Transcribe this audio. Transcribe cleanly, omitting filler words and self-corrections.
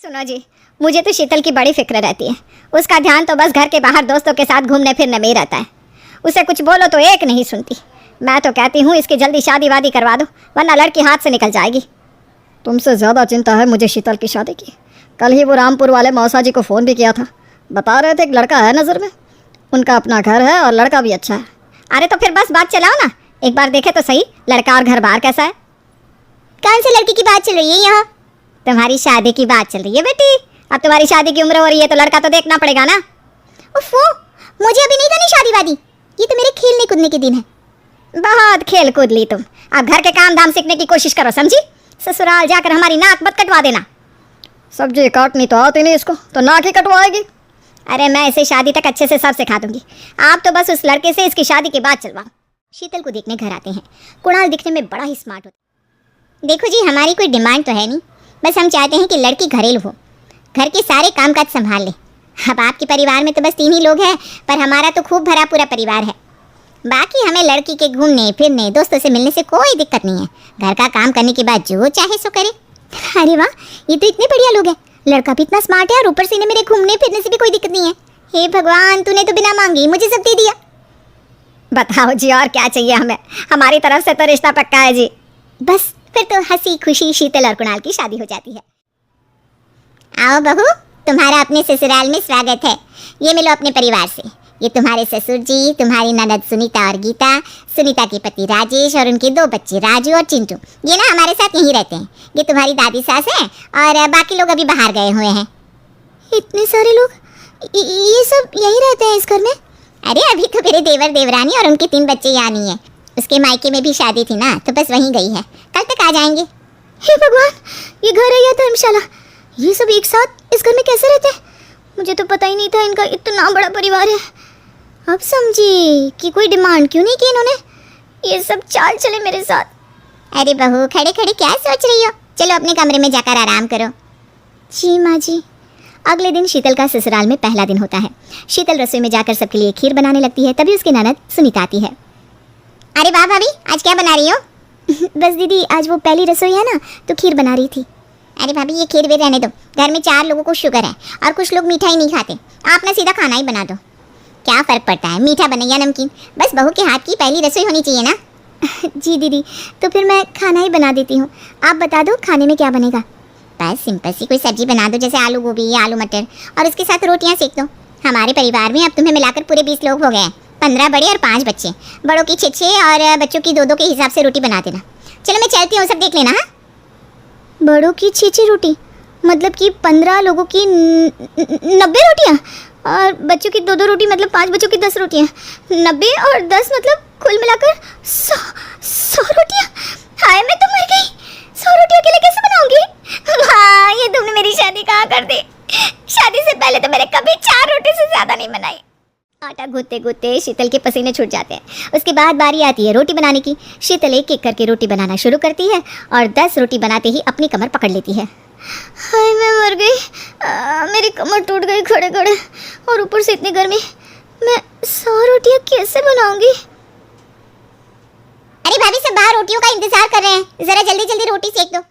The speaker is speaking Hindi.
सुनो जी, मुझे तो शीतल की बड़ी फिक्र रहती है। उसका ध्यान तो बस घर के बाहर दोस्तों के साथ घूमने फिरने में ही रहता है। उसे कुछ बोलो तो एक नहीं सुनती। मैं तो कहती हूँ इसकी जल्दी शादी वादी करवा दो, वरना लड़की हाथ से निकल जाएगी। तुमसे ज़्यादा चिंता है मुझे शीतल की शादी की। कल ही वो रामपुर वाले मौसा जी को फ़ोन भी किया था, बता रहे थे एक लड़का है नज़र में, उनका अपना घर है और लड़का भी अच्छा है। अरे तो फिर बस बात चलाओ ना, एक बार देखे तो सही लड़का और घर बार कैसा है। कौन सी लड़की की बात चल रही है यहाँ? तुम्हारी शादी की बात चल रही है बेटी। अब तुम्हारी शादी की उम्र हो रही है तो लड़का तो देखना पड़ेगा ना। उफ़ो, मुझे अभी नहीं करनी शादी वादी, ये तो मेरे खेलने कूदने के दिन है। बहुत खेल कूद ली तुम, अब घर के काम धाम सीखने की कोशिश करो, समझी? ससुराल जाकर हमारी नाक मत कटवा देना। सब्जी काटनी तो आती नहीं इसको, तो नाक ही कटवाएगी। अरे मैं इसे शादी तक अच्छे से सब सिखा दूंगी। आप तो बस उस लड़के से इसकी शादी के बाद चलवाओ। शीतल को देखने घर आते हैं। कुणाल दिखने में बड़ा ही स्मार्ट होता है। देखो जी, हमारी कोई डिमांड तो है नहीं, बस हम चाहते हैं कि लड़की घरेलू हो, घर के सारे कामकाज संभाल ले। अब आपके परिवार में तो बस 3 ही लोग हैं, पर हमारा तो खूब भरा पूरा परिवार है। बाकी हमें लड़की के घूमने फिरने दोस्तों से मिलने से कोई दिक्कत नहीं है। घर का काम करने के बाद जो चाहे सो करे। अरे वाह, ये तो इतने बढ़िया लोग हैं। लड़का भी इतना स्मार्ट है और ऊपर से इन्हें मेरे घूमने फिरने से भी कोई दिक्कत नहीं है। हे भगवान, तूने तो बिना मांगे मुझे सब दे दिया। बताओ जी, और क्या चाहिए हमें? हमारी तरफ से तो रिश्ता पक्का है जी। बस फिर तो हंसी खुशी शीतल और कुणाल की शादी हो जाती है। आओ बहू, तुम्हारा अपने ससुराल में स्वागत है। ये मिलो अपने परिवार से। ये तुम्हारे ससुर जी, तुम्हारी ननद सुनीता और गीता, सुनीता के पति राजेश और उनके 2 बच्चे राजू और चिंटू। ये ना हमारे साथ यहीं रहते हैं। ये तुम्हारी दादी सास है और बाकी लोग अभी बाहर गए हुए हैं। इतने सारे लोग, ये सब यहीं रहते हैं इस घर में? अरे अभी तो मेरे देवर देवरानी और उनके 3 बच्चे यहाँ नहीं है। उसके मायके में भी शादी थी ना, तो बस वहीं गई है, कल तक आ जाएंगे। हे भगवान, ये घर है या धर्मशाला? ये सब एक साथ इस घर में कैसे रहते हैं? मुझे तो पता ही नहीं था इनका इतना बड़ा परिवार है। अब समझी कि कोई डिमांड क्यों नहीं की इन्होंने। ये सब चाल चले मेरे साथ। अरे बहू, खड़े खड़े क्या सोच रही हो? चलो अपने कमरे में जाकर आराम करो। जी माँ जी। अगले दिन शीतल का ससुराल में पहला दिन होता है। शीतल रसोई में जाकर सबके लिए खीर बनाने लगती है। तभी उसकी ननद सुनीता आती है। अरे वाह भाभी, आज क्या बना रही हो? बस दीदी, आज वो पहली रसोई है ना, तो खीर बना रही थी। अरे भाभी, ये खीर भी रहने दो। घर में 4 लोगों को शुगर है और कुछ लोग मीठा ही नहीं खाते। आप ना सीधा खाना ही बना दो। क्या फ़र्क पड़ता है मीठा बने या नमकीन, बस बहू के हाथ की पहली रसोई होनी चाहिए ना। जी दीदी, तो फिर मैं खाना ही बना देती हूँ। आप बता दो खाने में क्या बनेगा? बस सिंपल सी कोई सब्जी बना दो, जैसे आलू गोभी या आलू मटर, और उसके साथ रोटियाँ सेक दो। हमारे परिवार में अब तुम्हें मिलाकर पूरे 20 लोग हो गए हैं। 15 बड़े और 5 बच्चे। बड़ों की 6 और बच्चों की 2 के हिसाब से रोटी बना देना। चलो मैं चलती हूँ, सब देख लेना। हाँ, बड़ों की 6 रोटी, मतलब कि 15 लोगों की 90 रोटियाँ, और बच्चों की 2 रोटी, मतलब 5 बच्चों की 10 रोटियाँ। 90 और 10 मतलब कुल मिलाकर 100 रोटियाँ। हाय, मैं तो मर गई। 100 रोटी अकेले कैसे बनाऊंगी? हाँ, ये तुमने मेरी शादी कहाँ कर दी। शादी से पहले तो मैंने कभी 4 रोटी से ज़्यादा नहीं बनाई। आटा गूंथते गूंथते शीतल के पसीने छूट जाते हैं। उसके बाद बारी आती है रोटी बनाने की। शीतल एक एक करके रोटी बनाना शुरू करती है और 10 रोटी बनाते ही अपनी कमर पकड़ लेती है। हाय, मैं मर गई। मेरी कमर टूट गई खड़े खड़े, और ऊपर से इतनी गर्मी। मैं 100 रोटियाँ कैसे बनाऊंगी? अरे भाभी, सब बाहर रोटियों का इंतजार कर रहे हैं, जरा जल्दी जल्दी रोटी सेक दो।